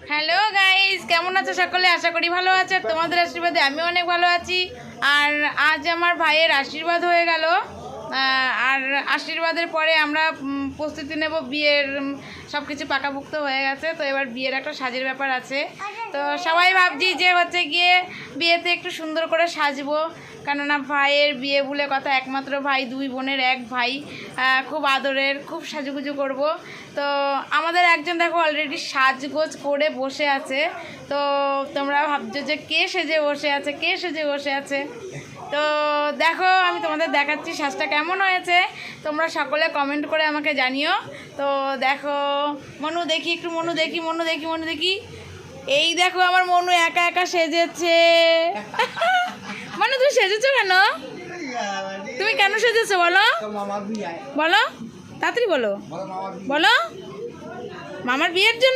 Hello guys, কেমন আছো সকলে? আশা করি ভালো আছো। তোমাদের আশীর্বাদে আমিও অনেক ভালো আছি। আর আজ আমার ভাইয়ের আশীর্বাদ হয়ে গেল। আর আশীর্বাদের পরে আমরা প্রস্তুতি নেব বিয়ের। সব কিছু পাকাপোক্ত হয়ে গেছে, তো এবার বিয়ের একটা সাজের ব্যাপার আছে। তো সবাই ভাবছি যে হচ্ছে গিয়ে বিয়েতে একটু সুন্দর করে সাজবো, কেননা ভাইয়ের বিয়ে বলে কথা, একমাত্র ভাই, দুই বোনের এক ভাই, খুব আদরের, খুব সাজুগুজু করব। তো আমাদের একজন দেখো অলরেডি সাজগোজ করে বসে আছে। তো তোমরা ভাবছো যে কে সেজে বসে আছে, কে সেজে বসে আছে। তো দেখো, আমি তোমাদের দেখাচ্ছি সাজটা কেমন হয়েছে। তোমরা সকলে কমেন্ট করে আমাকে জানিও। তো দেখো, মনু দেখি একটু, মনু দেখি, মনু দেখি, মনু দেখি। এই দেখো আমার মনু একা একা সেজেছে। মনু তুমি সেজেছো কেন? তুমি কেন সেজেছো বলো, বলো তাড়াতাড়ি বলো, বলো। মামার বিয়ের জন্য।